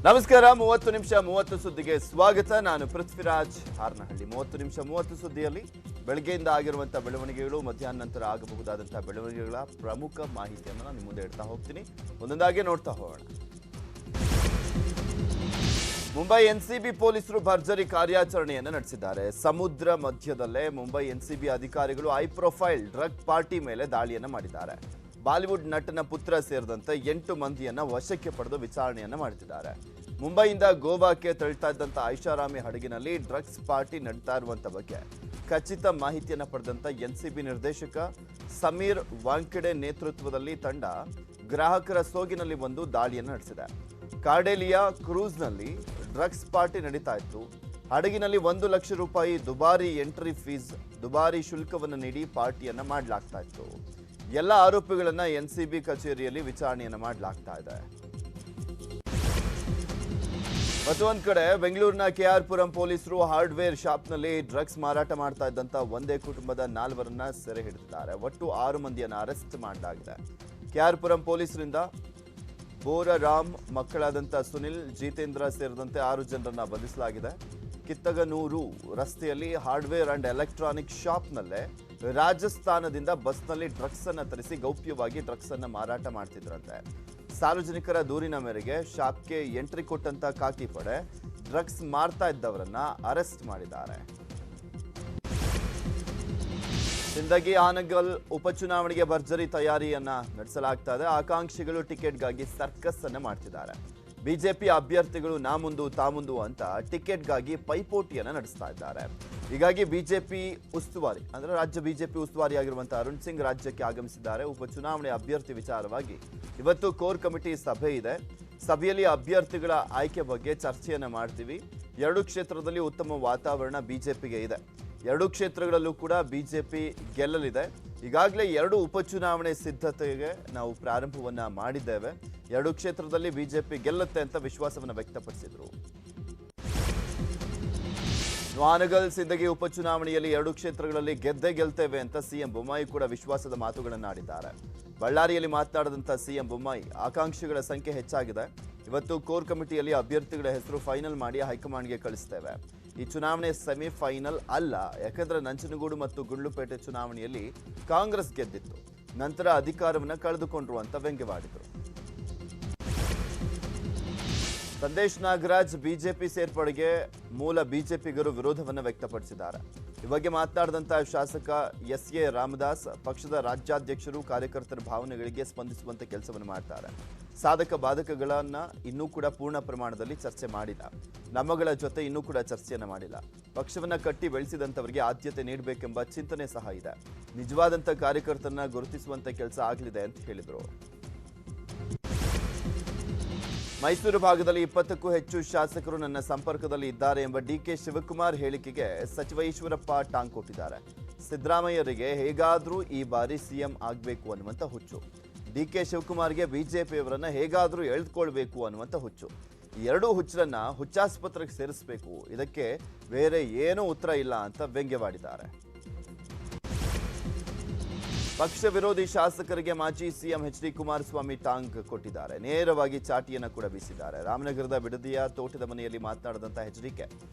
ನಮಸ್ಕಾರ 30 ನಿಮಿಷ 30 ಸುದ್ದಿಗೆ ಸ್ವಾಗತ. ನಾನು ಪೃಥ್ವಿರಾಜ್ ಹಾರ್ನಹಳ್ಳಿ. 30 ನಿಮಿಷ 30 ಸುದ್ದಿಯಲ್ಲಿ ಬೆಳಗ್ಗೆಯಿಂದ ಆಗಿರುವಂತಹ ಬೆಳವಣಿಗೆಗಳು, ಮಧ್ಯಾಹ್ನ ನಂತರ ಆಗಬಹುದಾದಂತಹ ಬೆಳವಣಿಗೆಗಳ ಪ್ರಮುಖ ಮಾಹಿತಿಯನ್ನು ನಾನು ನಿಮ್ಮ ಮುಂದೆ ಇಡ್ತಾ ಹೋಗ್ತೀನಿ. ಒಂದೊಂದಾಗಿ ನೋಡ್ತಾ ಹೋಗೋಣ. ಮುಂಬೈ ಎನ್ಸಿಬಿ ಪೊಲೀಸರು ಭರ್ಜರಿ ಕಾರ್ಯಾಚರಣೆಯನ್ನು ನಡೆಸಿದ್ದಾರೆ. ಸಮುದ್ರ ಮಧ್ಯದಲ್ಲೇ ಮುಂಬೈ ಎನ್ಸಿಬಿ ಅಧಿಕಾರಿಗಳು ಹೈ ಪ್ರೊಫೈಲ್ ಡ್ರಗ್ ಪಾರ್ಟಿ ಮೇಲೆ ದಾಳಿಯನ್ನು ಮಾಡಿದ್ದಾರೆ. ಬಾಲಿವುಡ್ ನಟನ ಪುತ್ರ ಸೇರಿದಂತೆ 8 ಮಂದಿಯನ್ನ ವಶಕ್ಕೆ ಪಡೆದು ವಿಚಾರಣೆಯನ್ನ ಮಾಡುತ್ತಿದ್ದಾರೆ. ಮುಂಬೈಯಿಂದ ಗೋವಾಕ್ಕೆ ತೆರಳುತ್ತಾ ಇದ್ದಂತ ಐಷಾರಾಮಿ ಹಡಗಿನಲ್ಲಿ ಡ್ರಗ್ಸ್ ಪಾರ್ಟಿ ನಡೀತಾ ಇರುವಂತ ಬಗ್ಗೆ ಖಚಿತ ಮಾಹಿತಿಯನ್ನ ಪಡೆದಂತ ಎನ್ಸಿಬಿ ನಿರ್ದೇಶಕ ಸಮೀರ್ ವಾಂಕೆಡೆ ನೇತೃತ್ವದಲ್ಲಿ ತಂಡ ಗ್ರಾಹಕರ ಸೋಗಿನಲ್ಲಿ ಒಂದು ದಾಳಿಯನ್ನು ನಡೆಸಿದೆ. ಕಾರ್ಡೆಲಿಯಾ ಕ್ರೂಸ್ನಲ್ಲಿ ಡ್ರಗ್ಸ್ ಪಾರ್ಟಿ ನಡೀತಾ ಇತ್ತು. ಹಡಗಿನಲ್ಲಿ 1 ಲಕ್ಷ ರೂಪಾಯಿ ದುಬಾರಿ ಎಂಟ್ರಿ ಫೀಸ್, ದುಬಾರಿ ಶುಲ್ಕವನ್ನು ನೀಡಿ ಪಾರ್ಟಿಯನ್ನ ಮಾಡಲಾಗ್ತಾ ಇತ್ತು. ಎಲ್ಲ ಆರೋಪಿಗಳನ್ನ ಎನ್ಸಿಬಿ ಕಚೇರಿಯಲ್ಲಿ ವಿಚಾರಣೆಯನ್ನು ಮಾಡಲಾಗ್ತಾ ಇದೆ. ಮತ್ತೊಂದು ಕಡೆ ಬೆಂಗಳೂರಿನ ಕೆಆರ್ಪುರಂ ಪೊಲೀಸರು ಹಾರ್ಡ್ವೇರ್ ಶಾಪ್ನಲ್ಲಿ ಡ್ರಗ್ಸ್ ಮಾರಾಟ ಮಾಡ್ತಾ ಇದ್ದಂತ ಒಂದೇ ಕುಟುಂಬದ 4ರನ್ನ ಸೆರೆ ಹಿಡಿದಿದ್ದಾರೆ. ಒಟ್ಟು 6 ಮಂದಿಯನ್ನು ಅರೆಸ್ಟ್ ಮಾಡಲಾಗಿದೆ. ಕೆಆರ್ಪುರಂ ಪೊಲೀಸರಿಂದ ಬೋರರಾಮ್, ಮಕ್ಕಳಾದಂಥ ಸುನಿಲ್, ಜಿತೇಂದ್ರ ಸೇರಿದಂತೆ 6 ಜನರನ್ನ ಬಂಧಿಸಲಾಗಿದೆ. ಕಿತ್ತಗನೂರು ರಸ್ತೆಯಲ್ಲಿ ಹಾರ್ಡ್ವೇರ್ ಅಂಡ್ ಎಲೆಕ್ಟ್ರಾನಿಕ್ ಶಾಪ್ನಲ್ಲೇ ರಾಜಸ್ಥಾನದಿಂದ ಬಸ್ನಲ್ಲಿ ಡ್ರಗ್ಸ್ ಅನ್ನು ತರಿಸಿ ಗೌಪ್ಯವಾಗಿ ಡ್ರಗ್ಸ್ ಅನ್ನು ಮಾರಾಟ ಮಾಡ್ತಿದ್ರಂತೆ. ಸಾರ್ವಜನಿಕರ ದೂರಿನ ಮೇರೆಗೆ ಶಾಪ್ಗೆ ಎಂಟ್ರಿ ಕೊಟ್ಟಂತ ಖಾಕಿ ಪಡೆ ಡ್ರಗ್ಸ್ ಮಾರ್ತಾ ಇದ್ದವರನ್ನ ಅರೆಸ್ಟ್ ಮಾಡಿದ್ದಾರೆ. ಸಿಂದಗಿ ಆನಗಲ್ ಉಪಚುನಾವಣೆಗೆ ಭರ್ಜರಿ ತಯಾರಿಯನ್ನ ನಡೆಸಲಾಗ್ತಾ ಇದೆ. ಆಕಾಂಕ್ಷಿಗಳು ಟಿಕೆಟ್ಗಾಗಿ ಸರ್ಕಸ್ ಅನ್ನು ಮಾಡ್ತಿದ್ದಾರೆ. ಬಿಜೆಪಿ ಅಭ್ಯರ್ಥಿಗಳು ನಾ ಮುಂದು ತಾ ಮುಂದು ಅಂತ ಟಿಕೆಟ್ಗಾಗಿ ಪೈಪೋಟಿಯನ್ನು ನಡೆಸ್ತಾ ಇದ್ದಾರೆ. ಹೀಗಾಗಿ ಬಿಜೆಪಿ ಉಸ್ತುವಾರಿ ಅಂದ್ರೆ ರಾಜ್ಯ ಬಿಜೆಪಿ ಉಸ್ತುವಾರಿ ಆಗಿರುವಂತಹ ಅರುಣ್ ಸಿಂಗ್ ರಾಜ್ಯಕ್ಕೆ ಆಗಮಿಸಿದ್ದಾರೆ. ಉಪಚುನಾವಣೆ ಅಭ್ಯರ್ಥಿ ವಿಚಾರವಾಗಿ ಇವತ್ತು ಕೋರ್ ಕಮಿಟಿ ಸಭೆ ಇದೆ. ಸಭೆಯಲ್ಲಿ ಅಭ್ಯರ್ಥಿಗಳ ಆಯ್ಕೆ ಬಗ್ಗೆ ಚರ್ಚೆಯನ್ನ ಮಾಡ್ತೀವಿ. 2 ಕ್ಷೇತ್ರದಲ್ಲಿ ಉತ್ತಮ ವಾತಾವರಣ ಬಿಜೆಪಿಗೆ ಇದೆ. 2 ಕ್ಷೇತ್ರಗಳಲ್ಲೂ ಕೂಡ ಬಿಜೆಪಿ ಗೆಲ್ಲಲಿದೆ. ಈಗಾಗಲೇ 2 ಉಪಚುನಾವಣೆ ಸಿದ್ಧತೆಗೆ ನಾವು ಪ್ರಾರಂಭವನ್ನ ಮಾಡಿದ್ದೇವೆ. 2 ಕ್ಷೇತ್ರದಲ್ಲಿ ಬಿಜೆಪಿ ಗೆಲ್ಲುತ್ತೆ ಅಂತ ವಿಶ್ವಾಸವನ್ನು ವ್ಯಕ್ತಪಡಿಸಿದರು. ಆನಗಲ್ ಸಿಂದಗಿ ಉಪಚುನಾವಣೆಯಲ್ಲಿ 2 ಕ್ಷೇತ್ರಗಳಲ್ಲಿ ಗೆದ್ದೇ ಗೆಲ್ತೇವೆ ಅಂತ ಸಿಎಂ ಬೊಮ್ಮಾಯಿ ಕೂಡ ವಿಶ್ವಾಸದ ಮಾತುಗಳನ್ನಾಡಿದ್ದಾರೆ. ಬಳ್ಳಾರಿಯಲ್ಲಿ ಮಾತನಾಡಿದಂಥ ಸಿಎಂ ಬೊಮ್ಮಾಯಿ ಆಕಾಂಕ್ಷಿಗಳ ಸಂಖ್ಯೆ ಹೆಚ್ಚಾಗಿದೆ. ಇವತ್ತು ಕೋರ್ ಕಮಿಟಿಯಲ್ಲಿ ಅಭ್ಯರ್ಥಿಗಳ ಹೆಸರು ಫೈನಲ್ ಮಾಡಿ ಹೈಕಮಾಂಡ್ಗೆ ಕಳಿಸ್ತೇವೆ. ಈ ಚುನಾವಣೆ ಸೆಮಿಫೈನಲ್ ಅಲ್ಲ, ಯಾಕಂದ್ರೆ ನಂಜನಗೂಡು ಮತ್ತು ಗುಂಡ್ಲುಪೇಟೆ ಚುನಾವಣೆಯಲ್ಲಿ ಕಾಂಗ್ರೆಸ್ ಗೆದ್ದಿತ್ತು, ನಂತರ ಅಧಿಕಾರವನ್ನು ಕಳೆದುಕೊಂಡ್ರು ಅಂತ ವ್ಯಂಗ್ಯವಾಡಿದರು. ಸಂದೇಶ್ ನಾಗರಾಜ್ ಬಿಜೆಪಿ ಸೇರ್ಪಡೆಗೆ ಮೂಲ ಬಿಜೆಪಿಗರು ವಿರೋಧವನ್ನು ವ್ಯಕ್ತಪಡಿಸಿದ್ದಾರೆ. ಈ ಬಗ್ಗೆ ಮಾತನಾಡಿದಂತಹ ಶಾಸಕ ಎಸ್.ಎ. ರಾಮದಾಸ್ ಪಕ್ಷದ ರಾಜ್ಯಾಧ್ಯಕ್ಷರು ಕಾರ್ಯಕರ್ತರ ಭಾವನೆಗಳಿಗೆ ಸ್ಪಂದಿಸುವಂತೆ ಕೆಲಸವನ್ನು ಮಾಡ್ತಾರೆ. ಸಾಧಕ ಬಾಧಕಗಳನ್ನ ಇನ್ನೂ ಕೂಡ ಪೂರ್ಣ ಪ್ರಮಾಣದಲ್ಲಿ ಚರ್ಚೆ ಮಾಡಿಲ್ಲ. ನಮ್ಮಗಳ ಜೊತೆ ಇನ್ನೂ ಕೂಡ ಚರ್ಚೆಯನ್ನ ಮಾಡಿಲ್ಲ. ಪಕ್ಷವನ್ನ ಕಟ್ಟಿ ಬೆಳೆಸಿದಂಥವರಿಗೆ ಆದ್ಯತೆ ನೀಡಬೇಕೆಂಬ ಚಿಂತನೆ ಸಹ ಇದೆ. ನಿಜವಾದಂಥ ಕಾರ್ಯಕರ್ತರನ್ನ ಗುರುತಿಸುವಂತ ಕೆಲಸ ಆಗಲಿದೆ ಅಂತ ಹೇಳಿದರು. ಮೈಸೂರು ಭಾಗದಲ್ಲಿ 20ಕ್ಕೂ ಹೆಚ್ಚು ಶಾಸಕರು ನನ್ನ ಸಂಪರ್ಕದಲ್ಲಿ ಇದ್ದಾರೆ ಎಂಬ ಡಿಕೆ ಶಿವಕುಮಾರ್ ಹೇಳಿಕೆಗೆ ಸಚಿವ ಈಶ್ವರಪ್ಪ ಟಾಂಗ್ ಕೊಟ್ಟಿದ್ದಾರೆ. ಸಿದ್ದರಾಮಯ್ಯರಿಗೆ ಹೇಗಾದರೂ ಈ ಬಾರಿ ಸಿಎಂ ಆಗಬೇಕು ಅನ್ನುವಂಥ ಹುಚ್ಚು. ಡಿಕೆ ಶಿವಕುಮಾರ್ಗೆ ಬಿಜೆಪಿಯವರನ್ನ ಹೇಗಾದರೂ ಎಳೆದುಕೊಳ್ಬೇಕು ಅನ್ನುವಂಥ ಹುಚ್ಚು. ಈ 2 ಹುಚ್ಚರನ್ನ ಹುಚ್ಚಾಸ್ಪತ್ರೆಗೆ ಸೇರಿಸಬೇಕು. ಇದಕ್ಕೆ ಬೇರೆ ಏನೂ ಉತ್ತರ ಇಲ್ಲ ಅಂತ ವ್ಯಂಗ್ಯವಾಡಿದ್ದಾರೆ. ಪಕ್ಷ ವಿರೋಧಿ ಶಾಸಕರಿಗೆ ಮಾಜಿ ಸಿಎಂ ಎಚ್.ಡಿ. ಕುಮಾರಸ್ವಾಮಿ ಟಾಂಗ್ ಕೊಟ್ಟಿದ್ದಾರೆ. ನೇರವಾಗಿ ಚಾಟಿಯನ್ನು ಕೂಡ ಬೀಸಿದ್ದಾರೆ. ರಾಮನಗರದ ಬಿಡದಿಯ ತೋಟದ ಮನೆಯಲ್ಲಿ ಮಾತನಾಡಿದಂಥ ಎಚ್.ಡಿ.ಕೆ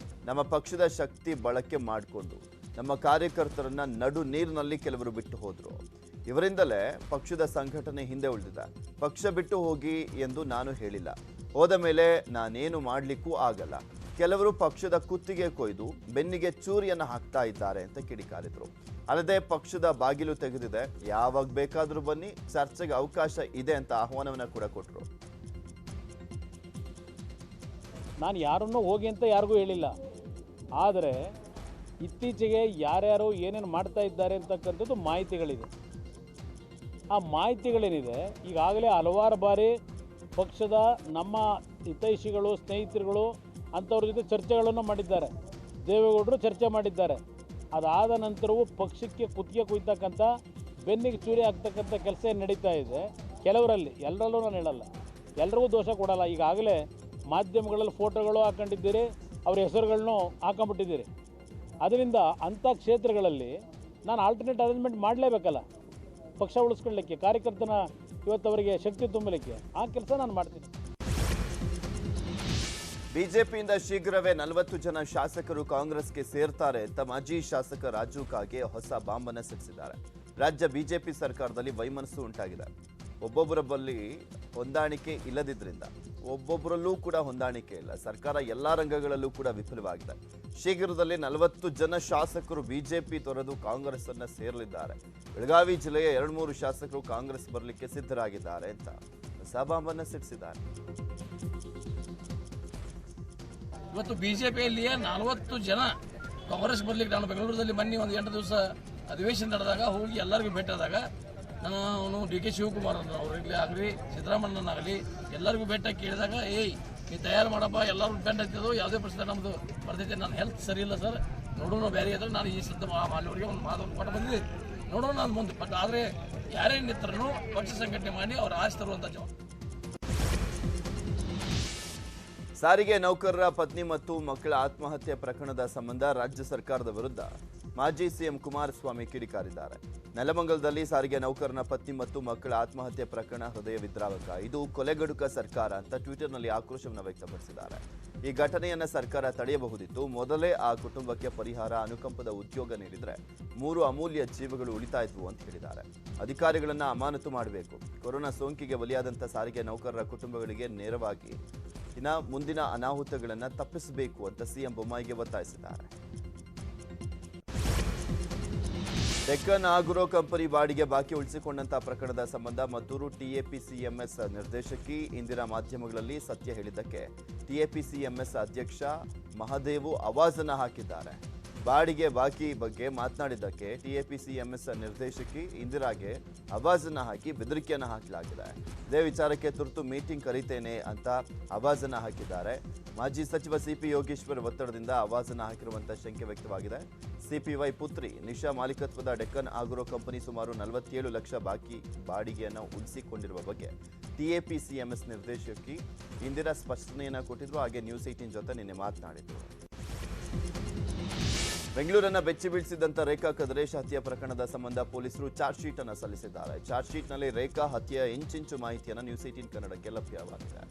ನಮ್ಮ ಪಕ್ಷದ ಶಕ್ತಿ ಬಳಕೆ ಮಾಡಿಕೊಂಡು ನಮ್ಮ ಕಾರ್ಯಕರ್ತರನ್ನ ನಡು ನೀರಿನಲ್ಲಿ ಕೆಲವರು ಬಿಟ್ಟು ಹೋದ್ರು. ಇವರಿಂದಲೇ ಪಕ್ಷದ ಸಂಘಟನೆ ಹಿಂದೆ ಉಳಿದಿದೆ. ಪಕ್ಷ ಬಿಟ್ಟು ಹೋಗಿ ಎಂದು ನಾನು ಹೇಳಿಲ್ಲ. ಹೋದ ಮೇಲೆ ನಾನೇನು ಮಾಡಲಿಕ್ಕೂ ಆಗಲ್ಲ. ಕೆಲವರು ಪಕ್ಷದ ಕುತ್ತಿಗೆ ಕೊಯ್ದು ಬೆನ್ನಿಗೆ ಚೂರಿಯನ್ನು ಹಾಕ್ತಾ ಇದ್ದಾರೆ ಅಂತ ಕಿಡಿಕಾರಿದ್ರು. ಅಲ್ಲದೆ ಪಕ್ಷದ ಬಾಗಿಲು ತೆಗೆದಿದೆ, ಯಾವಾಗ ಬೇಕಾದರೂ ಬನ್ನಿ, ಚರ್ಚೆಗೆ ಅವಕಾಶ ಇದೆ ಅಂತ ಆಹ್ವಾನವನ್ನು ಕೂಡ ಕೊಟ್ಟರು. ನಾನು ಯಾರನ್ನೂ ಹೋಗಿ ಅಂತ ಯಾರಿಗೂ ಹೇಳಿಲ್ಲ. ಆದರೆ ಇತ್ತೀಚೆಗೆ ಯಾರ್ಯಾರು ಏನೇನು ಮಾಡ್ತಾ ಇದ್ದಾರೆ ಅಂತಕ್ಕಂಥದ್ದು ಮಾಹಿತಿಗಳಿದೆ. ಆ ಮಾಹಿತಿಗಳೇನಿದೆ ಈಗಾಗಲೇ ಹಲವಾರು ಬಾರಿ ಪಕ್ಷದ ನಮ್ಮ ಹಿತೈಷಿಗಳು, ಸ್ನೇಹಿತರುಗಳು ಅಂಥವ್ರ ಜೊತೆ ಚರ್ಚೆಗಳನ್ನು ಮಾಡಿದ್ದಾರೆ. ದೇವೇಗೌಡರು ಚರ್ಚೆ ಮಾಡಿದ್ದಾರೆ. ಅದಾದ ನಂತರವೂ ಪಕ್ಷಕ್ಕೆ ಕುತ್ತಿಗೆ ಕುಯ್ತಕ್ಕಂಥ, ಬೆನ್ನಿಗೆ ಚೂರಿ ಹಾಕ್ತಕ್ಕಂಥ ಕೆಲಸ ಏನು ನಡೀತಾ ಇದೆ ಕೆಲವರಲ್ಲಿ. ಎಲ್ಲರಲ್ಲೂ ನಾನು ಹೇಳಲ್ಲ, ಎಲ್ರಿಗೂ ದೋಷ ಕೊಡಲ್ಲ. ಈಗಾಗಲೇ ಮಾಧ್ಯಮಗಳಲ್ಲಿ ಫೋಟೋಗಳು ಹಾಕೊಂಡಿದ್ದೀರಿ, ಅವ್ರ ಹೆಸರುಗಳನ್ನು ಹಾಕೊಂಬಿಟ್ಟಿದ್ದೀರಿ. ಅದರಿಂದ ಅಂಥ ಕ್ಷೇತ್ರಗಳಲ್ಲಿ ನಾನು ಆಲ್ಟರ್ನೇಟ್ ಅರೇಂಜ್ಮೆಂಟ್ ಮಾಡಲೇಬೇಕಲ್ಲ ಪಕ್ಷ ಉಳಿಸ್ಕೊಳ್ಳಲಿಕ್ಕೆ, ಕಾರ್ಯಕರ್ತನ ಇವತ್ತು ಅವರಿಗೆ ಶಕ್ತಿ ತುಂಬಲಿಕ್ಕೆ. ಆ ಕೆಲಸ ನಾನು ಮಾಡ್ತೀನಿ. ಬಿಜೆಪಿಯಿಂದ ಶೀಘ್ರವೇ 40 ಜನ ಶಾಸಕರು ಕಾಂಗ್ರೆಸ್ಗೆ ಸೇರ್ತಾರೆ ಅಂತ ಮಾಜಿ ಶಾಸಕ ರಾಜು ಕಾಗೆ ಹೊಸ ಬಾಂಬನ್ನು ಸಿಡಿಸಿದ್ದಾರೆ. ರಾಜ್ಯ ಬಿಜೆಪಿ ಸರ್ಕಾರದಲ್ಲಿ ವೈಮನಸ್ಸು ಉಂಟಾಗಿದೆ. ಒಬ್ಬೊಬ್ಬರ ಬಳಿ ಹೊಂದಾಣಿಕೆ ಇಲ್ಲದಿದ್ರಿಂದ ಒಬ್ಬೊಬ್ಬರಲ್ಲೂ ಕೂಡ ಹೊಂದಾಣಿಕೆ ಇಲ್ಲ. ಸರ್ಕಾರ ಎಲ್ಲಾ ರಂಗಗಳಲ್ಲೂ ಕೂಡ ವಿಫಲವಾಗಿದೆ. ಶೀಘ್ರದಲ್ಲೇ 40 ಜನ ಶಾಸಕರು ಬಿಜೆಪಿ ತೊರೆದು ಕಾಂಗ್ರೆಸ್ ಅನ್ನ ಸೇರಲಿದ್ದಾರೆ. ಬೆಳಗಾವಿ ಜಿಲ್ಲೆಯ 2-3 ಶಾಸಕರು ಕಾಂಗ್ರೆಸ್ ಬರಲಿಕ್ಕೆ ಸಿದ್ಧರಾಗಿದ್ದಾರೆ ಅಂತ ಹೊಸ ಬಾಂಬನ್ನು ಸಿಡಿಸಿದ್ದಾರೆ. ಇವತ್ತು ಬಿಜೆಪಿಯಲ್ಲಿಯೇ 40 ಜನ ಕಾಂಗ್ರೆಸ್ ಬರ್ಲಿಕ್ಕೆ ನಾನು ಬೆಂಗಳೂರಲ್ಲಿ ಮೊನ್ನೆ ಒಂದು 8 ದಿವಸ ಅಧಿವೇಶನ ನಡೆದಾಗ ಹೋಗಿ ಎಲ್ಲರಿಗೂ ಭೇಟಿಯಾದಾಗ ನಾನು ಡಿ ಕೆ ಶಿವಕುಮಾರ್ ಅವ್ರಿಗೆ ಆಗಲಿ ಸಿದ್ದರಾಮಣ್ಣನಾಗಲಿ ಎಲ್ಲರಿಗೂ ಭೇಟಿ ಕೇಳಿದಾಗ ನೀವು ತಯಾರು ಮಾಡಪ್ಪ ಎಲ್ಲರೂ ಬೆಂಡ್ ಹತ್ತಿದ್ದು ಯಾವುದೇ ಪ್ರಶ್ನೆ ನಮ್ಮದು ಬರ್ತೈತೆ. ನನ್ನ ಹೆಲ್ತ್ ಸರಿ ಇಲ್ಲ ಸರ್, ನೋಡೋಣ ಬೇರೆ ಇದ್ರೆ ನಾನು ಈ ಸದ್ದ ಮಾಲಿಯವರಿಗೆ ಒಂದು ಮಾತು ಕೊಟ್ಟು ಬಂದಿದ್ದೆ, ನೋಡೋಣ ನಾನು ಮುಂದೆ. ಬಟ್ ಆದರೆ ಯಾರೇ ನಿತ್ರನು ಪಕ್ಷ ಸಂಘಟನೆ ಮಾಡಿ ಅವ್ರು ಆಶೆ ತರುವಂಥ ಜವಾಬ್ದಾರಿ. ಸಾರಿಗೆ ನೌಕರರ ಪತ್ನಿ ಮತ್ತು ಮಕ್ಕಳ ಆತ್ಮಹತ್ಯೆ ಪ್ರಕರಣದ ಸಂಬಂಧ ರಾಜ್ಯ ಸರ್ಕಾರದ ವಿರುದ್ಧ ಮಾಜಿ ಸಿಎಂ ಕುಮಾರಸ್ವಾಮಿ ಕಿಡಿಕಾರಿದ್ದಾರೆ. ನೆಲಮಂಗಲದಲ್ಲಿ ಸಾರಿಗೆ ನೌಕರನ ಪತ್ನಿ ಮತ್ತು ಮಕ್ಕಳ ಆತ್ಮಹತ್ಯೆ ಪ್ರಕರಣ ಹೃದಯ ವಿದ್ರಾವಕ, ಇದು ಕೊಲೆಗಡುಕ ಸರ್ಕಾರ ಅಂತ ಟ್ವಿಟರ್ನಲ್ಲಿ ಆಕ್ರೋಶವನ್ನು ವ್ಯಕ್ತಪಡಿಸಿದ್ದಾರೆ. ಈ ಘಟನೆಯನ್ನ ಸರ್ಕಾರ ತಡೆಯಬಹುದಿತ್ತು. ಮೊದಲೇ ಆ ಕುಟುಂಬಕ್ಕೆ ಪರಿಹಾರ, ಅನುಕಂಪದ ಉದ್ಯೋಗ ನೀಡಿದ್ರೆ 3 ಅಮೂಲ್ಯ ಜೀವಗಳು ಉಳಿತಾ ಇದ್ವು ಅಂತ ಹೇಳಿದ್ದಾರೆ. ಅಧಿಕಾರಿಗಳನ್ನ ಅಮಾನತು ಮಾಡಬೇಕು. ಕೊರೋನಾ ಸೋಂಕಿಗೆ ಬಲಿಯಾದಂಥ ಸಾರಿಗೆ ನೌಕರರ ಕುಟುಂಬಗಳಿಗೆ ನೇರವಾಗಿ ಮುಂದಿನ ಅನಾಹುತಗಳನ್ನು ತಪ್ಪಿಸಬೇಕು ಅಂತ ಸಿಎಂ ಬೊಮ್ಮಾಯಿಗೆ ಒತ್ತಾಯಿಸಿದ್ದಾರೆ. ಡೆಕ್ಕನ್ ಆಗ್ರೋ ಕಂಪನಿ ಬಾಡಿಗೆ ಬಾಕಿ ಉಳಿಸಿಕೊಂಡಂತಹ ಪ್ರಕರಣದ ಸಂಬಂಧ ಮದ್ದೂರು ಟಿಎಪಿಸಿಎಂಎಸ್ ನಿರ್ದೇಶಕಿ ಇಂದಿರಾ ಮಾಧ್ಯಮಗಳಲ್ಲಿ ಸತ್ಯ ಹೇಳಿದ್ದಕ್ಕೆ ಟಿಎಪಿಸಿಎಂಎಸ್ ಅಧ್ಯಕ್ಷ ಮಹದೇವು ಆವಾಜನ್ನ ಹಾಕಿದ್ದಾರೆ. ಬಾಡಿಗೆ ಬಾಕಿ ಬಗ್ಗೆ ಮಾತನಾಡಿದ್ದಕ್ಕೆ ಟಿಎಪಿಸಿಎಂಎಸ್ ನಿರ್ದೇಶಕಿ ಇಂದಿರಾಗೆ ಆವಾಜನ್ನ ಹಾಕಿ ಬೆದರಿಕೆಯನ್ನು ಹಾಕಲಾಗಿದೆ. ಇದೇ ವಿಚಾರಕ್ಕೆ ತುರ್ತು ಮೀಟಿಂಗ್ ಕರೀತೇನೆ ಅಂತ ಆವಾಜನ್ನ ಹಾಕಿದ್ದಾರೆ. ಮಾಜಿ ಸಚಿವ ಸಿಪಿ ಯೋಗೇಶ್ವರ್ ಒತ್ತಡದಿಂದ ಆವಾಜನ್ನ ಹಾಕಿರುವಂತಹ ಶಂಕೆ ವ್ಯಕ್ತವಾಗಿದೆ. ಸಿಪಿವೈ ಪುತ್ರಿ ನಿಶಾ ಮಾಲೀಕತ್ವದ ಡೆಕ್ಕನ್ ಆಗ್ರೋ ಕಂಪನಿ ಸುಮಾರು 47 ಲಕ್ಷ ಬಾಕಿ ಬಾಡಿಗೆಯನ್ನು ಉಳಿಸಿಕೊಂಡಿರುವ ಬಗ್ಗೆ ಟಿಎಪಿಸಿಎಂಎಸ್ ನಿರ್ದೇಶಕಿ ಇಂದಿರಾ ಸ್ಪಷ್ಟನೆಯನ್ನು ಕೊಟ್ಟಿದ್ರು. ಹಾಗೆ ನ್ಯೂಸ್ 18 ಜೊತೆ ನಿನ್ನೆ ಮಾತನಾಡಿದ್ರು. ಬೆಂಗಳೂರನ್ನ ಬೆಚ್ಚಿ ಬೀಳಿಸಿದಂತ ರೇಖಾ ಕದರೇಶ್ ಹತ್ಯೆ ಪ್ರಕರಣದ ಸಂಬಂಧ ಪೊಲೀಸರು ಚಾರ್ಜ್ ಶೀಟ್ ಅನ್ನು ಸಲ್ಲಿಸಿದ್ದಾರೆ. ಚಾರ್ಜ್ ಶೀಟ್ನಲ್ಲಿ ರೇಖಾ ಹತ್ಯೆಯ ಇಂಚಿಂಚು ಮಾಹಿತಿಯನ್ನು ನ್ಯೂಸ್ 18 ಕನ್ನಡಕ್ಕೆ ಲಭ್ಯವಾಗಿದೆ.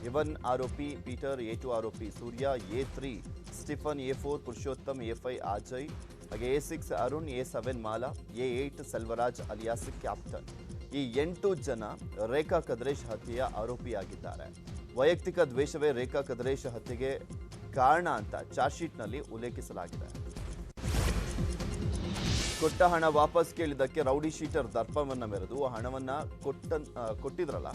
A1 ಆರೋಪಿ ಪೀಟರ್, A2 ಆರೋಪಿ ಸೂರ್ಯ, A3 Stephen, A4 Purushottam, A5 Ajay, ಹಾಗೆ A6 Arun, A7 Mala, A8 Selvaraj alias captain. ಈ 8 ಜನ ರೇಖಾ ಕದರೇಶ್ ಹತ್ಯೆಯ ಆರೋಪಿಯಾಗಿದ್ದಾರೆ. ವೈಯಕ್ತಿಕ ದ್ವೇಷವೇ ರೇಖಾ ಕದರೇಶ್ ಹತ್ಯೆಗೆ ಕಾರಣ ಅಂತ ಚಾರ್ಜ್ ಶೀಟ್ನಲ್ಲಿ ಉಲ್ಲೇಖಿಸಲಾಗಿದೆ. ಕೊಟ್ಟ ಹಣ ವಾಪಸ್ ಕೇಳಿದ್ದಕ್ಕೆ ರೌಡಿ ಶೀಟರ್ ದರ್ಪವನ್ನ ಮೆರೆದು ಹಣವನ್ನ ಕೊಟ್ಟಿದ್ರಲ್ಲ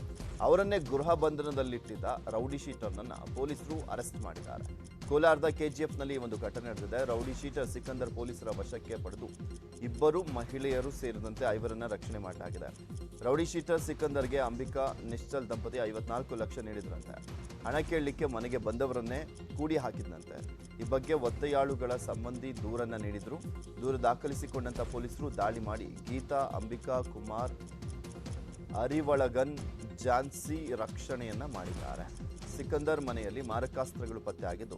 ಅವರನ್ನೇ ಗೃಹ ಬಂಧನದಲ್ಲಿಟ್ಟಿದ್ದ ರೌಡಿ ಶೀಟರ್ನನ್ನ ಪೊಲೀಸರು ಅರೆಸ್ಟ್ ಮಾಡಿದ್ದಾರೆ. ಕೋಲಾರದ ಕೆಜಿಎಫ್ನಲ್ಲಿ ಒಂದು ಘಟನೆ ನಡೆದಿದೆ. ರೌಡಿ ಶೀಟರ್ ಸಿಕಂದರ್ ಪೊಲೀಸರ ವಶಕ್ಕೆ ಪಡೆದು 2 ಮಹಿಳೆಯರು ಸೇರಿದಂತೆ 5ರನ್ನ ರಕ್ಷಣೆ ಮಾಡಲಾಗಿದೆ. ರೌಡಿ ಶೀಟರ್ ಸಿಕಂದರ್ಗೆ ಅಂಬಿಕಾ ನಿಶ್ಚಲ್ ದಂಪತಿ 54 ಲಕ್ಷ ನೀಡಿದ್ರಂತೆ. ಹಣ ಕೇಳಲಿಕ್ಕೆ ಮನೆಗೆ ಬಂದವರನ್ನೇ ಕೂಡಿ ಹಾಕಿದ್ನಂತೆ. ಈ ಬಗ್ಗೆ ಒತ್ತೆಯಾಳುಗಳ ಸಂಬಂಧಿ ದೂರನ್ನ ನೀಡಿದ್ರು. ದೂರು ದಾಖಲಿಸಿಕೊಂಡಂತ ಪೊಲೀಸರು ದಾಳಿ ಮಾಡಿ ಗೀತಾ, ಅಂಬಿಕಾ, ಕುಮಾರ್, ಅರಿವಳಗನ್, ಜಾನ್ಸಿ ರಕ್ಷಣೆಯನ್ನ ಮಾಡಿದ್ದಾರೆ. ಸಿಕಂದರ್ ಮನೆಯಲ್ಲಿ ಮಾರಕಾಸ್ತ್ರಗಳು ಪತ್ತೆಯಾಗಿದ್ದು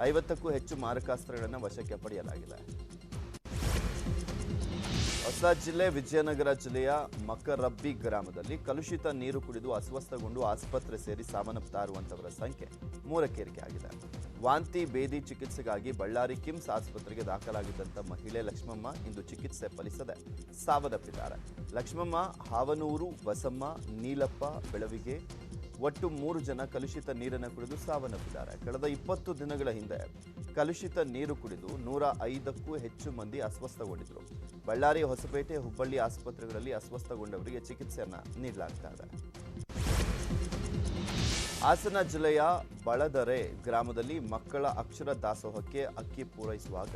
50ಕ್ಕೂ ಹೆಚ್ಚು ಮಾರಕಾಸ್ತ್ರಗಳನ್ನು ವಶಕ್ಕೆ ಪಡೆಯಲಾಗಿದೆ. ಹೊಸ ಜಿಲ್ಲೆ ವಿಜಯನಗರ ಜಿಲ್ಲೆಯ ಮಕರಬ್ಬಿ ಗ್ರಾಮದಲ್ಲಿ ಕಲುಷಿತ ನೀರು ಕುಡಿದು ಅಸ್ವಸ್ಥಗೊಂಡು ಆಸ್ಪತ್ರೆ ಸೇರಿ ಸಾವನ್ನಪ್ತಾ ಇರುವಂತವರ ಸಂಖ್ಯೆ 3ಕ್ಕೆ ಏರಿಕೆಯಾಗಿದೆ. ವಾಂತಿ ಭೇದಿ ಚಿಕಿತ್ಸೆಗಾಗಿ ಬಳ್ಳಾರಿ ಕಿಮ್ಸ್ ಆಸ್ಪತ್ರೆಗೆ ದಾಖಲಾಗಿದ್ದಂಥ ಮಹಿಳೆ ಲಕ್ಷ್ಮಮ್ಮ ಇಂದು ಚಿಕಿತ್ಸೆ ಫಲಿಸದೆ ಸಾವನ್ನಪ್ಪಿದ್ದಾರೆ. ಲಕ್ಷ್ಮಮ್ಮ, ಹಾವನೂರು, ಬಸಮ್ಮ, ನೀಲಪ್ಪ, ಬೆಳವಿಗೆ ಒಟ್ಟು 3 ಜನ ಕಲುಷಿತ ನೀರನ್ನು ಕುಡಿದು ಸಾವನ್ನಪ್ಪಿದ್ದಾರೆ. ಕಳೆದ 20 ದಿನಗಳ ಹಿಂದೆ ಕಲುಷಿತ ನೀರು ಕುಡಿದು 105ಕ್ಕೂ ಹೆಚ್ಚು ಮಂದಿ ಅಸ್ವಸ್ಥಗೊಂಡಿದ್ದರು. ಬಳ್ಳಾರಿ, ಹೊಸಪೇಟೆ, ಹುಬ್ಬಳ್ಳಿ ಆಸ್ಪತ್ರೆಗಳಲ್ಲಿ ಅಸ್ವಸ್ಥಗೊಂಡವರಿಗೆ ಚಿಕಿತ್ಸೆಯನ್ನು ನೀಡಲಾಗ್ತಾ ಇದೆ. ಹಾಸನ ಜಿಲ್ಲೆಯ ಬಳದರೆ ಗ್ರಾಮದಲ್ಲಿ ಮಕ್ಕಳ ಅಕ್ಷರ ದಾಸೋಹಕ್ಕೆ ಅಕ್ಕಿ ಪೂರೈಸುವಾಗ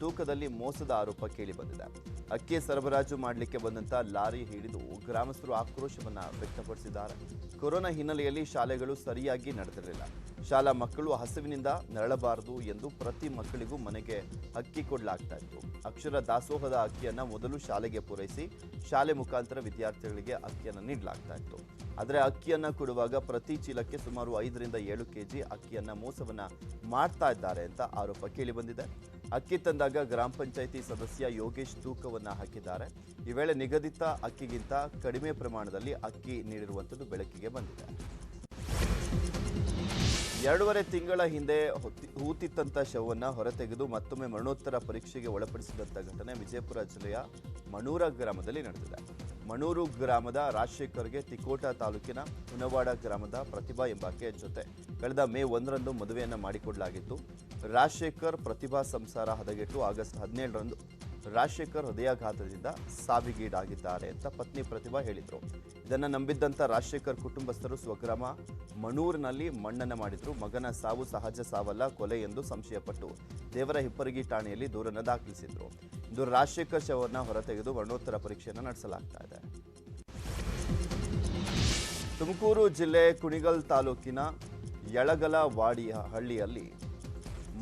ತೂಕದಲ್ಲಿ ಮೋಸದ ಆರೋಪ ಕೇಳಿಬಂದಿದೆ. ಅಕ್ಕಿ ಸರಬರಾಜು ಮಾಡಲಿಕ್ಕೆ ಬಂದಂತ ಲಾರಿ ಹಿಡಿದು ಗ್ರಾಮಸ್ಥರು ಆಕ್ರೋಶವನ್ನ ವ್ಯಕ್ತಪಡಿಸಿದ್ದಾರೆ. ಕೊರೋನಾ ಹಿನ್ನೆಲೆಯಲ್ಲಿ ಶಾಲೆಗಳು ಸರಿಯಾಗಿ ನಡೆದಿರಲಿಲ್ಲ. ಶಾಲಾ ಮಕ್ಕಳು ಹಸಿವಿನಿಂದ ನರಳಬಾರದು ಎಂದು ಪ್ರತಿ ಮಕ್ಕಳಿಗೂ ಮನೆಗೆ ಅಕ್ಕಿ ಕೊಡಲಾಗ್ತಾ ಇತ್ತು. ಅಕ್ಷರ ದಾಸೋಹದ ಅಕ್ಕಿಯನ್ನ ಮೊದಲು ಶಾಲೆಗೆ ಪೂರೈಸಿ ಶಾಲೆ ಮುಖಾಂತರ ವಿದ್ಯಾರ್ಥಿಗಳಿಗೆ ಅಕ್ಕಿಯನ್ನು ನೀಡಲಾಗ್ತಾ ಇತ್ತು. ಆದರೆ ಅಕ್ಕಿಯನ್ನ ಕೊಡುವಾಗ ಪ್ರತಿ ಚೀಲಕ್ಕೆ ಸುಮಾರು 5ರಿಂದ 7 ಕೆಜಿ ಅಕ್ಕಿಯನ್ನ ಮೋಸವನ್ನ ಮಾಡ್ತಾ ಇದ್ದಾರೆ ಅಂತ ಆರೋಪ ಕೇಳಿಬಂದಿದೆ. ಅಕ್ಕಿ ತಂದಾಗ ಗ್ರಾಮ ಪಂಚಾಯಿತಿ ಸದಸ್ಯ ಯೋಗೇಶ್ ತೂಕವನ್ನ ಹಾಕಿದ್ದಾರೆ. ಈ ವೇಳೆ ನಿಗದಿತ ಅಕ್ಕಿಗಿಂತ ಕಡಿಮೆ ಪ್ರಮಾಣದಲ್ಲಿ ಅಕ್ಕಿ ನೀಡಿರುವಂಥದ್ದು ಬೆಳಕಿಗೆ ಬಂದಿದೆ. 2.5 ತಿಂಗಳ ಹಿಂದೆ ಹೂತಿತ್ತಂತ ಶವವನ್ನು ಹೊರತೆಗೆದು ಮತ್ತೊಮ್ಮೆ ಮರಣೋತ್ತರ ಪರೀಕ್ಷೆಗೆ ಒಳಪಡಿಸಿದಂಥ ಘಟನೆ ವಿಜಯಪುರ ಜಿಲ್ಲೆಯ ಮಣೂರ ಗ್ರಾಮದಲ್ಲಿ ನಡೆದಿದೆ. ಮಣೂರು ಗ್ರಾಮದ ರಾಜಶೇಖರ್ಗೆ ತಿಕೋಟ ತಾಲೂಕಿನ ಹುನವಾಡ ಗ್ರಾಮದ ಪ್ರತಿಭಾ ಎಂಬಾಕೆಯ ಜೊತೆ ಕಳೆದ ಮೇ 1ರಂದು ಮದುವೆಯನ್ನು ಮಾಡಿಕೊಡಲಾಗಿತ್ತು. ರಾಜಶೇಖರ್ ಪ್ರತಿಭಾ ಸಂಸಾರ ಹದಗೆಟ್ಟು ಆಗಸ್ಟ್ 17ರಂದು ರಾಜಶೇಖರ್ ಹೃದಯಾಘಾತದಿಂದ ಸಾವಿಗೀಡಾಗಿದ್ದಾರೆ ಅಂತ ಪತ್ನಿ ಪ್ರತಿಭಾ ಹೇಳಿದರು. ಇದನ್ನು ನಂಬಿದ್ದಂಥ ರಾಜಶೇಖರ್ ಕುಟುಂಬಸ್ಥರು ಸ್ವಗ್ರಾಮ ಮಣೂರಿನಲ್ಲಿ ಮಣ್ಣನ್ನ ಮಾಡಿದ್ರು. ಮಗನ ಸಾವು ಸಹಜ ಸಾವಲ್ಲ, ಕೊಲೆ ಎಂದು ಸಂಶಯಪಟ್ಟು ದೇವರ ಹಿಪ್ಪರಗಿ ಠಾಣೆಯಲ್ಲಿ ದೂರನ್ನು ದಾಖಲಿಸಿದ್ರು. ಇಂದು ರಾಜಶೇಖರ್ ಶವವನ್ನು ಹೊರತೆಗೆದು ಮರಣೋತ್ತರ ಪರೀಕ್ಷೆಯನ್ನು ನಡೆಸಲಾಗ್ತಾ ಇದೆ. ತುಮಕೂರು ಜಿಲ್ಲೆ ಕುಣಿಗಲ್ ತಾಲೂಕಿನ ಯಳಗಲವಾಡಿಯ ಹಳ್ಳಿಯಲ್ಲಿ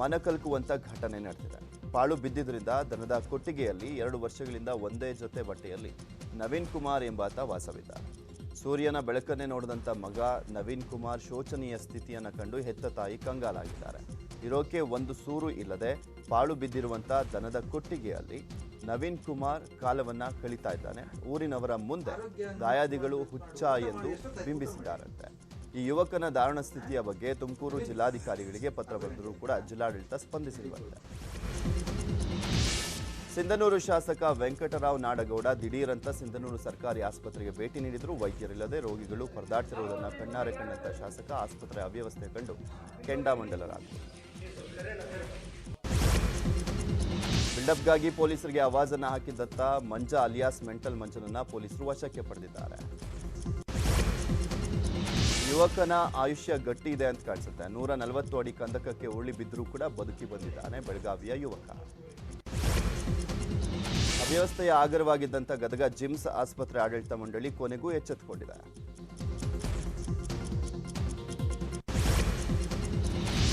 ಮನಕಲ್ಕುವಂತ ಘಟನೆ ನಡೆದಿದೆ. ಪಾಳು ಬಿದ್ದಿದ್ದರಿಂದ ದನದ ಕೊಟ್ಟಿಗೆಯಲ್ಲಿ 2 ವರ್ಷಗಳಿಂದ ಒಂದೇ ಜೊತೆ ಬಟ್ಟೆಯಲ್ಲಿ ನವೀನ್ ಕುಮಾರ್ ಎಂಬಾತ ವಾಸವಿದ್ದ. ಸೂರ್ಯನ ಬೆಳಕನ್ನೇ ನೋಡಿದಂಥ ಮಗ ನವೀನ್ ಕುಮಾರ್ ಶೋಚನೀಯ ಸ್ಥಿತಿಯನ್ನು ಕಂಡು ಹೆತ್ತ ತಾಯಿ ಕಂಗಾಲಾಗಿದ್ದಾರೆ. ಇರೋಕೆ ಒಂದು ಸೂರು ಇಲ್ಲದೆ ಪಾಳು ಬಿದ್ದಿರುವಂಥ ದನದ ಕೊಟ್ಟಿಗೆಯಲ್ಲಿ ನವೀನ್ ಕುಮಾರ್ ಕಾಲವನ್ನ ಕಳೀತಾ ಇದ್ದಾನೆ. ಊರಿನವರ ಮುಂದೆ ದಾಯಾದಿಗಳು ಹುಚ್ಚ ಎಂದು ಬಿಂಬಿಸಿದ್ದಾರಂತೆ. ಈ ಯುವಕನ ದಾರುಣ ಸ್ಥಿತಿಯ ಬಗ್ಗೆ ತುಮಕೂರು ಜಿಲ್ಲಾಧಿಕಾರಿಗಳಿಗೆ ಪತ್ರ ಬರೆದರೂ ಕೂಡ ಜಿಲ್ಲಾಡಳಿತ ಸ್ಪಂದಿಸಿರುವಂತೆ. ಸಿಂಧನೂರು ಶಾಸಕ ವೆಂಕಟರಾವ್ ನಾಡಗೌಡ ದಿಢೀರಂತ ಸಿಂಧನೂರು ಸರ್ಕಾರಿ ಆಸ್ಪತ್ರೆಗೆ ಭೇಟಿ ನೀಡಿದ್ರು. ವೈದ್ಯರಿಲ್ಲದೆ ರೋಗಿಗಳು ಪರದಾಡ್ತಿರುವುದನ್ನು ಕಣ್ಣಾರೆ ಕಂಡಂತ ಶಾಸಕ ಆಸ್ಪತ್ರೆ ಅವ್ಯವಸ್ಥೆ ಕಂಡು ಕೆಂಡಾಮಂಡಲರಾದರು. ಬಿಲ್ಡಪ್ಗಾಗಿ ಪೊಲೀಸರಿಗೆ ಆವಾಜನ್ನು ಹಾಕಿದ್ದಂತ ಮಂಜ ಅಲಿಯಾಸ್ ಮೆಂಟಲ್ ಮಂಜನನ್ನ ಪೊಲೀಸರು ವಶಕ್ಕೆ ಪಡೆದಿದ್ದಾರೆ. ಯುವಕನ ಆಯುಷ್ಯ ಗಟ್ಟಿ ಇದೆ ಅಂತ ಕಾಣಿಸುತ್ತೆ. 140 ಅಡಿ ಕಂದಕಕ್ಕೆ ಉರುಳಿ ಬಿದ್ದರೂ ಕೂಡ ಬದುಕಿ ಬಂದಿದ್ದಾನೆ ಬೆಳಗಾವಿಯ ಯುವಕ. ಅವ್ಯವಸ್ಥೆಯ ಆಗರವಾಗಿದ್ದಂಥ ಗದಗ ಜಿಮ್ಸ್ ಆಸ್ಪತ್ರೆ ಆಡಳಿತ ಮಂಡಳಿ ಕೊನೆಗೂ ಎಚ್ಚೆತ್ತುಕೊಂಡಿದೆ.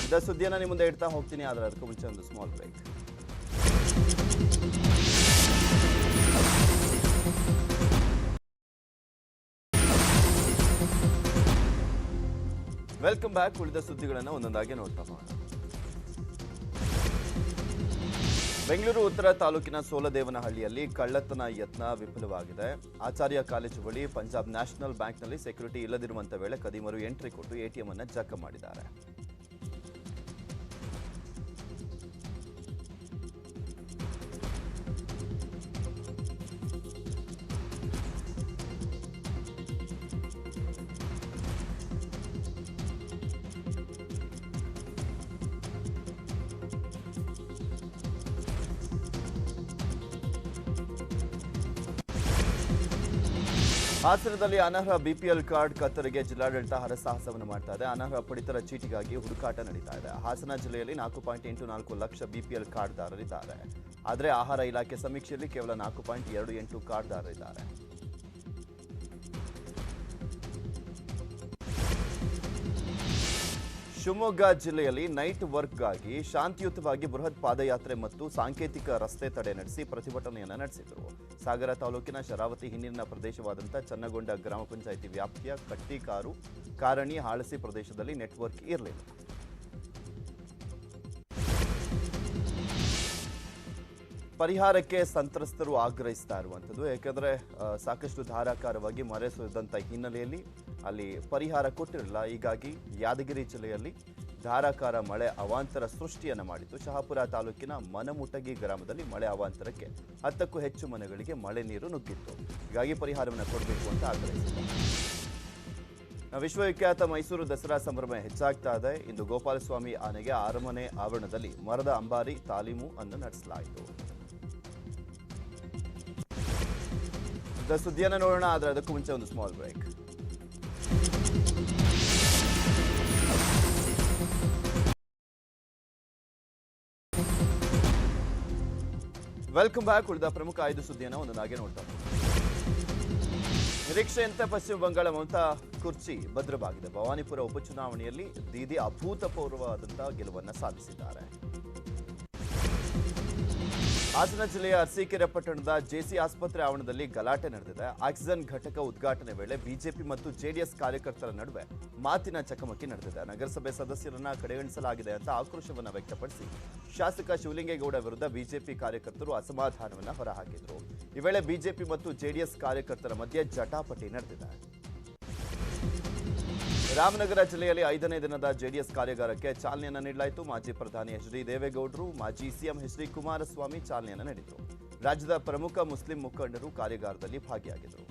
ಇದ ಸುದ್ದಿಯನ್ನು ನಿಮ್ಮ ಮುಂದೆ ಇಡ್ತಾ ಹೋಗ್ತೀನಿ, ಆದರೆ ಅದಕ್ಕೂ ಮುಂಚೆ ಒಂದು ಸ್ಮಾಲ್ ಬ್ರೇಕ್. Welcome back. ಉಳಿದ ಸುದ್ದಿಗಳನ್ನು ಒಂದೊಂದಾಗಿ ನೋಡ್ತಾ ಹೋಗೋಣ. ಬೆಂಗಳೂರು ಉತ್ತರ ತಾಲೂಕಿನ ಸೋಲದೇವನಹಳ್ಳಿಯಲ್ಲಿ ಕಳ್ಳತನ ಯತ್ನ ವಿಫಲವಾಗಿದೆ. ಆಚಾರ್ಯ ಕಾಲೇಜು ಬಳಿ ಪಂಜಾಬ್ ನ್ಯಾಷನಲ್ ಬ್ಯಾಂಕ್ನಲ್ಲಿ ಸೆಕ್ಯೂರಿಟಿ ಇಲ್ಲದಿರುವಂತ ವೇಳೆ ಕದಿಮರು ಎಂಟ್ರಿ ಕೊಟ್ಟು ಎಟಿಎಂ ಅನ್ನು ಜಖಂ ಮಾಡಿದ್ದಾರೆ. ಹಾಸನದಲ್ಲಿ ಅನರ್ಹ ಬಿಪಿಎಲ್ ಕಾರ್ಡ್ ಕತ್ತರಿಗೆ ಜಿಲ್ಲಾಡಳಿತ ಹರಸಾಹಸವನ್ನು ಮಾಡ್ತಾ ಇದೆ. ಅನರ್ಹ ಪಡಿತರ ಚೀಟಿಗಾಗಿ ಹುಡುಕಾಟ ನಡೀತಾ ಇದೆ. ಹಾಸನ ಜಿಲ್ಲೆಯಲ್ಲಿ 4.84 ಲಕ್ಷ ಬಿಪಿಎಲ್ ಕಾರ್ಡ್ದಾರರಿದ್ದಾರೆ. ಆದರೆ ಆಹಾರ ಇಲಾಖೆ ಸಮೀಕ್ಷೆಯಲ್ಲಿ ಕೇವಲ 4.28 ಕಾರ್ಡ್ದಾರರಿದ್ದಾರೆ. ಶಿವಮೊಗ್ಗ ಜಿಲ್ಲೆಯಲ್ಲಿ ನೈಟ್ ವರ್ಕ್ಗಾಗಿ ಶಾಂತಿಯುತವಾಗಿ ಬೃಹತ್ ಪಾದಯಾತ್ರೆ ಮತ್ತು ಸಾಂಕೇತಿಕ ರಸ್ತೆ ತಡೆ ನಡೆಸಿ ಪ್ರತಿಭಟನೆಯನ್ನು ನಡೆಸಿದರು. ಸಾಗರ ತಾಲೂಕಿನ ಶರಾವತಿ ಹಿನ್ನೀರಿನ ಪ್ರದೇಶವಾದಂಥ ಚನ್ನಗೊಂಡ ಗ್ರಾಮ ಪಂಚಾಯಿತಿ ವ್ಯಾಪ್ತಿಯ ಕಟ್ಟಿಕಾರು, ಕಾರಣಿ, ಹಾಳಸಿ ಪ್ರದೇಶದಲ್ಲಿ ನೆಟ್ವರ್ಕ್ ಇರಲಿಲ್ಲ. ಪರಿಹಾರಕ್ಕೆ ಸಂತ್ರಸ್ತರು ಆಗ್ರಹಿಸ್ತಾ ಇರುವಂಥದ್ದು. ಯಾಕಂದರೆ ಸಾಕಷ್ಟು ಧಾರಾಕಾರವಾಗಿ ಮಳೆ ಸುರಿದಂಥ ಹಿನ್ನೆಲೆಯಲ್ಲಿ ಅಲ್ಲಿ ಪರಿಹಾರ ಕೊಟ್ಟಿರಲಿಲ್ಲ. ಹೀಗಾಗಿ ಯಾದಗಿರಿ ಜಿಲ್ಲೆಯಲ್ಲಿ ಧಾರಾಕಾರ ಮಳೆ ಅವಾಂತರ ಸೃಷ್ಟಿಯನ್ನು ಮಾಡಿತ್ತು. ಶಹಾಪುರ ತಾಲೂಕಿನ ಮನಮುಟಗಿ ಗ್ರಾಮದಲ್ಲಿ ಮಳೆ ಅವಾಂತರಕ್ಕೆ 10ಕ್ಕೂ ಹೆಚ್ಚು ಮನೆಗಳಿಗೆ ಮಳೆ ನೀರು ನುಗ್ಗಿತ್ತು. ಹೀಗಾಗಿ ಪರಿಹಾರವನ್ನು ಕೊಡಬೇಕು ಅಂತ ಆಗ್ರಹಿಸಿದ್ದಾರೆ. ವಿಶ್ವವಿಖ್ಯಾತ ಮೈಸೂರು ದಸರಾ ಸಂಭ್ರಮ ಹೆಚ್ಚಾಗ್ತಾ ಇದೆ. ಇಂದು ಗೋಪಾಲಸ್ವಾಮಿ ಆನೆಗೆ ಅರಮನೆ ಆವರಣದಲ್ಲಿ ಮರದ ಅಂಬಾರಿ ತಾಲೀಮು ಅನ್ನು ನಡೆಸಲಾಯಿತು. ಸುದ್ದಿಯನ್ನು ನೋಡೋಣ, ಆದರೆ ಅದಕ್ಕೂ ಮುಂಚೆ ಒಂದು ಸ್ಮಾಲ್ ಬ್ರೇಕ್. Welcome back. ಉಳಿದ ಪ್ರಮುಖ 5 ಸುದ್ದಿಯನ್ನು ಒಂದೊಂದಾಗಿ ನೋಡ್ತಾ ನಿರೀಕ್ಷೆಯಂತೆ ಪಶ್ಚಿಮ ಬಂಗಾಳ ಮಮತಾ ಕುರ್ಚಿ ಭದ್ರವಾಗಿದೆ. ಭವಾನಿಪುರ ಉಪಚುನಾವಣೆಯಲ್ಲಿ ದೀದಿ ಅಭೂತಪೂರ್ವವಾದಂತಹ ಗೆಲುವನ್ನು ಸಾಧಿಸಿದ್ದಾರೆ. ಹಾಸನ ಜಿಲ್ಲೆಯ ಅರಸೀಕೆರೆ ಪಟ್ಟಣದ ಜೆಸಿ ಆಸ್ಪತ್ರೆ ಆವರಣದಲ್ಲಿ ಗಲಾಟೆ ನಡೆದಿದೆ. ಆಕ್ಸಿಜನ್ ಘಟಕ ಉದ್ಘಾಟನೆ ವೇಳೆ ಬಿಜೆಪಿ ಮತ್ತು ಜೆಡಿಎಸ್ ಕಾರ್ಯಕರ್ತರ ನಡುವೆ ಮಾತಿನ ಚಕಮಕಿ ನಡೆದಿದೆ. ನಗರಸಭೆ ಸದಸ್ಯರನ್ನ ಕಡೆಗಣಿಸಲಾಗಿದೆ ಅಂತ ಆಕ್ರೋಶವನ್ನು ವ್ಯಕ್ತಪಡಿಸಿ ಶಾಸಕ ಶಿವಲಿಂಗೇಗೌಡ ವಿರುದ್ಧ ಬಿಜೆಪಿ ಕಾರ್ಯಕರ್ತರು ಅಸಮಾಧಾನವನ್ನು ಹೊರಹಾಕಿದರು. ಈ ವೇಳೆ ಬಿಜೆಪಿ ಮತ್ತು ಜೆಡಿಎಸ್ ಕಾರ್ಯಕರ್ತರ ಮಧ್ಯೆ ಜಟಾಪಟಿ ನಡೆದಿದೆ. ರಾಮನಗರ ಜಿಲ್ಲೆಯಲ್ಲಿ 5ನೇ ದಿನದ ಜೆಡಿಎಸ್ ಕಾರ್ಯಾಗಾರಕ್ಕೆ ಚಾಲನೆಯನ್ನು ನೀಡಲಾಯಿತು. ಮಾಜಿ ಪ್ರಧಾನಿ ಎಚ್.ಡಿ. ದೇವೇಗೌಡರು, ಮಾಜಿ ಸಿಎಂ ಎಚ್.ಡಿ. ಕುಮಾರಸ್ವಾಮಿ ಚಾಲನೆಯನ್ನು ನೀಡಿದರು. ರಾಜ್ಯದ ಪ್ರಮುಖ ಮುಸ್ಲಿಂ ಮುಖಂಡರು ಕಾರ್ಯಾಗಾರದಲ್ಲಿ ಭಾಗಿಯಾಗಿದ್ದರು.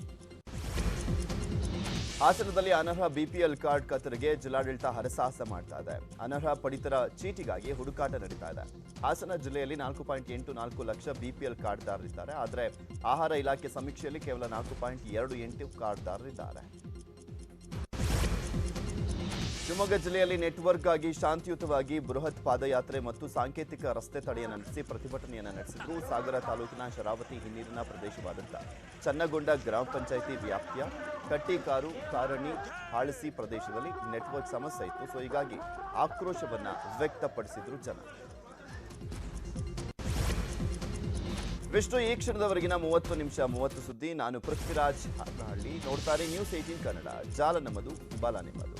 ಹಾಸನದಲ್ಲಿ ಅನರ್ಹ ಬಿಪಿಎಲ್ ಕಾರ್ಡ್ ಕತರಿಗೆ ಜಿಲ್ಲಾಡಳಿತ ಹರಸಾಹಸ ಮಾಡ್ತಾ ಇದೆ. ಅನರ್ಹ ಪಡಿತರ ಚೀಟಿಗಾಗಿ ಹುಡುಕಾಟ ನಡೀತಾ ಇದೆ. ಹಾಸನ ಜಿಲ್ಲೆಯಲ್ಲಿ 4.84 ಲಕ್ಷ ಬಿಪಿಎಲ್ ಕಾರ್ಡ್ದಾರರಿದ್ದಾರೆ. ಆದರೆ ಆಹಾರ ಇಲಾಖೆ ಸಮೀಕ್ಷೆಯಲ್ಲಿ ಕೇವಲ 4.28 ಕಾರ್ಡ್ದಾರರಿದ್ದಾರೆ. ಶಿವಮೊಗ್ಗ ಜಿಲ್ಲೆಯಲ್ಲಿ ನೆಟ್ವರ್ಕ್ ಆಗಿ ಶಾಂತಿಯುತವಾಗಿ ಬೃಹತ್ ಪಾದಯಾತ್ರೆ ಮತ್ತು ಸಾಂಕೇತಿಕ ರಸ್ತೆ ತಡೆಯನ್ನು ನಡೆಸಿ ಪ್ರತಿಭಟನೆಯನ್ನು ನಡೆಸಿದ್ದು. ಸಾಗರ ತಾಲೂಕಿನ ಶರಾವತಿ ಹಿನ್ನೀರಿನ ಪ್ರದೇಶವಾದಂಥ ಚನ್ನಗೊಂಡ ಗ್ರಾಮ ಪಂಚಾಯಿತಿ ವ್ಯಾಪ್ತಿಯ ಕಟ್ಟಿಕಾರು, ಕಾರಣಿ, ಹಾಳಸಿ ಪ್ರದೇಶದಲ್ಲಿ ನೆಟ್ವರ್ಕ್ ಸಮಸ್ಯೆ ಇತ್ತು. ಸೊ ಹೀಗಾಗಿ ಆಕ್ರೋಶವನ್ನು ವ್ಯಕ್ತಪಡಿಸಿದ್ರು ಜನ. ವಿಷ್ಣು, ಈ ಕ್ಷಣದವರೆಗಿನ 30 ನಿಮಿಷ 30 ಸುದ್ದಿ. ನಾನು ಪೃಥ್ವಿರಾಜ್ ಹಳ್ಳಿ. ನೋಡ್ತಾರೆ ನ್ಯೂಸ್ 18 ಕನ್ನಡ. ಜಾಲ ನಮ್ಮದು, ಬಲ ನಿಮ್ಮದು.